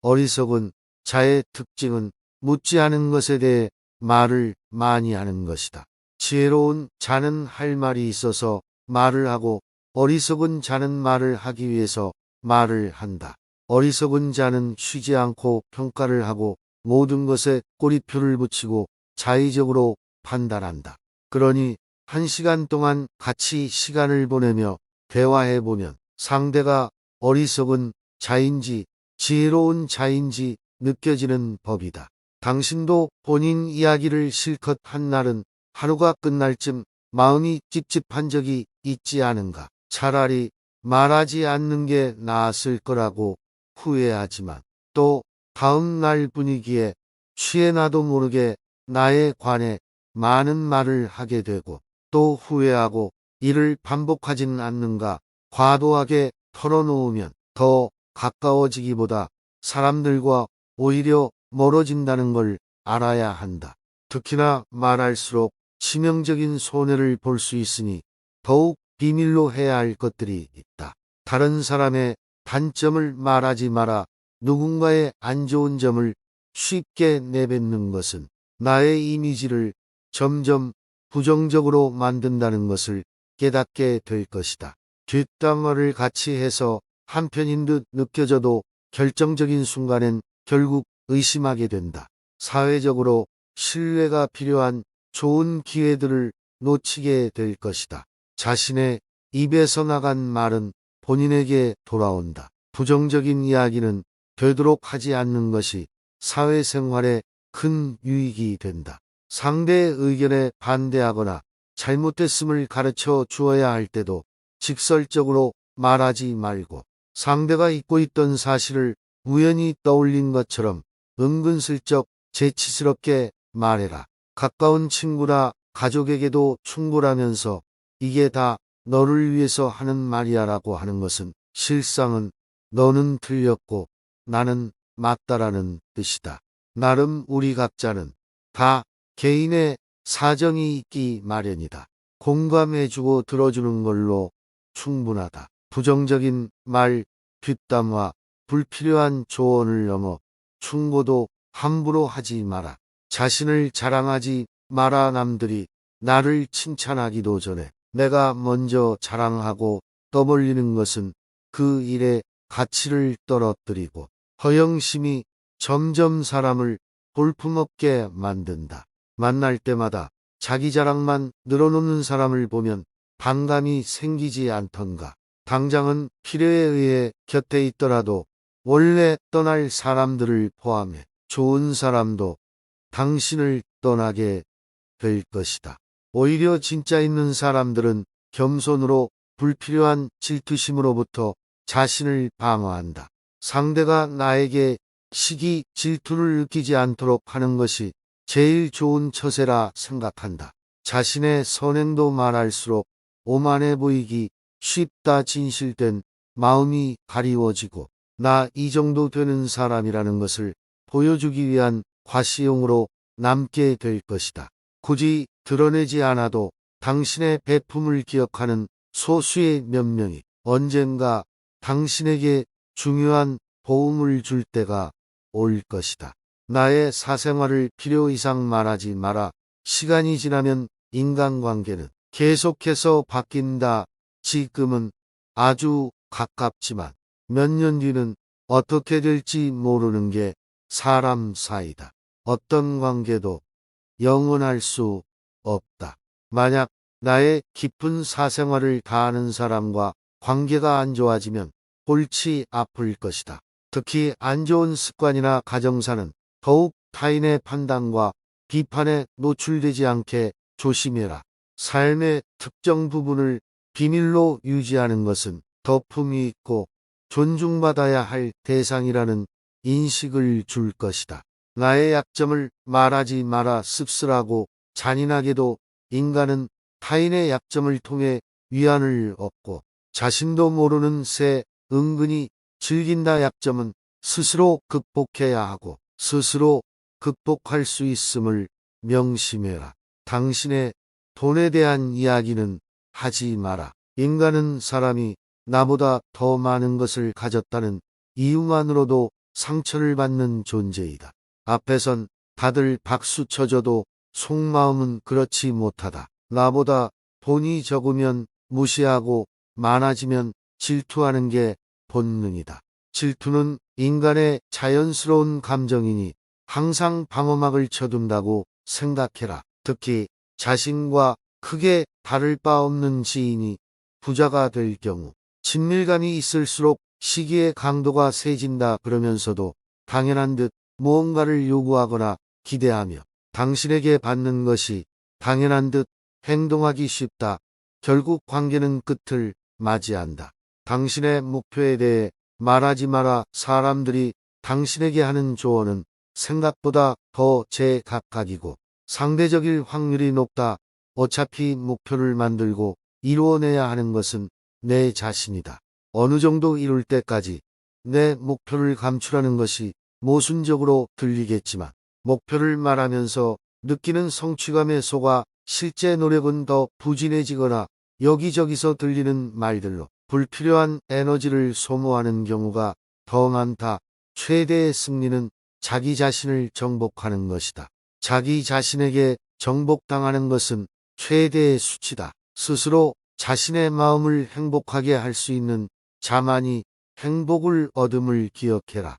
어리석은 자의 특징은 묻지 않은 것에 대해 말을 많이 하는 것이다. 지혜로운 자는 할 말이 있어서 말을 하고 어리석은 자는 말을 하기 위해서 말을 한다. 어리석은 자는 쉬지 않고 평가를 하고 모든 것에 꼬리표를 붙이고 자의적으로 판단한다. 그러니 1시간 동안 같이 시간을 보내며 대화해보면 상대가 어리석은 자인지 지혜로운 자인지 느껴지는 법이다. 당신도 본인 이야기를 실컷 한 날은 하루가 끝날 쯤 마음이 찝찝한 적이 있지 않은가? 차라리 말하지 않는 게 나았을 거라고 후회하지만 또 다음 날 분위기에 취해 나도 모르게 나에 관해 많은 말을 하게 되고 또 후회하고 이를 반복하지는 않는가? 과도하게 털어놓으면 더 가까워지기보다 사람들과 오히려 멀어진다는 걸 알아야 한다. 특히나 말할수록 치명적인 손해를 볼 수 있으니 더욱 비밀로 해야 할 것들이 있다. 다른 사람의 단점을 말하지 마라. 누군가의 안 좋은 점을 쉽게 내뱉는 것은 나의 이미지를 점점 부정적으로 만든다는 것을 깨닫게 될 것이다. 뒷담화를 같이 해서 한편인 듯 느껴져도 결정적인 순간엔 결국 의심하게 된다. 사회적으로 신뢰가 필요한 좋은 기회들을 놓치게 될 것이다. 자신의 입에서 나간 말은 본인에게 돌아온다. 부정적인 이야기는 되도록 하지 않는 것이 사회생활에 큰 유익이 된다. 상대의 의견에 반대하거나 잘못됐음을 가르쳐 주어야 할 때도 직설적으로 말하지 말고 상대가 잊고 있던 사실을 우연히 떠올린 것처럼 은근슬쩍 재치스럽게 말해라. 가까운 친구나 가족에게도 충고라면서 이게 다 너를 위해서 하는 말이야 라고 하는 것은 실상은 너는 틀렸고 나는 맞다라는 뜻이다. 나름 우리 각자는 다 개인의 사정이 있기 마련이다. 공감해주고 들어주는 걸로 충분하다. 부정적인 말, 뒷담화, 불필요한 조언을 넘어 충고도 함부로 하지 마라. 자신을 자랑하지 마라. 남들이 나를 칭찬하기도 전에 내가 먼저 자랑하고 떠벌리는 것은 그 일의 가치를 떨어뜨리고 허영심이 점점 사람을 볼품없게 만든다. 만날 때마다 자기 자랑만 늘어놓는 사람을 보면 반감이 생기지 않던가. 당장은 필요에 의해 곁에 있더라도 원래 떠날 사람들을 포함해 좋은 사람도 당신을 떠나게 될 것이다. 오히려 진짜 있는 사람들은 겸손으로 불필요한 질투심으로부터 자신을 방어한다. 상대가 나에게 시기, 질투를 느끼지 않도록 하는 것이 제일 좋은 처세라 생각한다. 자신의 선행도 말할수록 오만해 보이기 쉽다. 진실된 마음이 가리워지고 나 이 정도 되는 사람이라는 것을 보여주기 위한 과시용으로 남게 될 것이다. 굳이 드러내지 않아도 당신의 배품을 기억하는 소수의 몇 명이 언젠가 당신에게 중요한 도움을 줄 때가 올 것이다. 나의 사생활을 필요 이상 말하지 마라. 시간이 지나면 인간관계는 계속해서 바뀐다. 지금은 아주 가깝지만 몇 년 뒤는 어떻게 될지 모르는 게 사람 사이다. 어떤 관계도 영원할 수 없다. 만약 나의 깊은 사생활을 다 아는 사람과 관계가 안 좋아지면 골치 아플 것이다. 특히 안 좋은 습관이나 가정사는 더욱 타인의 판단과 비판에 노출되지 않게 조심해라. 삶의 특정 부분을 비밀로 유지하는 것은 덕품이 있고 존중받아야 할 대상이라는 인식을 줄 것이다. 나의 약점을 말하지 마라. 씁쓸하고 잔인하게도 인간은 타인의 약점을 통해 위안을 얻고 자신도 모르는 새 은근히 즐긴다. 약점은 스스로 극복해야 하고 스스로 극복할 수 있음을 명심해라. 당신의 돈에 대한 이야기는 하지 마라. 인간은 사람이 나보다 더 많은 것을 가졌다는 이유만으로도 상처를 받는 존재이다. 앞에선 다들 박수 쳐줘도 속마음은 그렇지 못하다. 나보다 돈이 적으면 무시하고 많아지면 질투하는 게 본능이다. 질투는 인간의 자연스러운 감정이니 항상 방어막을 쳐둔다고 생각해라. 특히 자신과 크게 다를 바 없는 지인이 부자가 될 경우 친밀감이 있을수록 시기의 강도가 세진다 그러면서도 당연한 듯 무언가를 요구하거나 기대하며 당신에게 받는 것이 당연한 듯 행동하기 쉽다. 결국 관계는 끝을 맞이한다. 당신의 목표에 대해 말하지 마라. 사람들이 당신에게 하는 조언은 생각보다 더 제각각이고 상대적일 확률이 높다. 어차피 목표를 만들고 이루어내야 하는 것은 내 자신이다. 어느 정도 이룰 때까지 내 목표를 감추라는 것이 모순적으로 들리겠지만 목표를 말하면서 느끼는 성취감에 속아 실제 노력은 더 부진해지거나 여기저기서 들리는 말들로 불필요한 에너지를 소모하는 경우가 더 많다. 최대의 승리는 자기 자신을 정복하는 것이다. 자기 자신에게 정복당하는 것은 최대의 수치다. 스스로 자신의 마음을 행복하게 할 수 있는 자만이 행복을 얻음을 기억해라.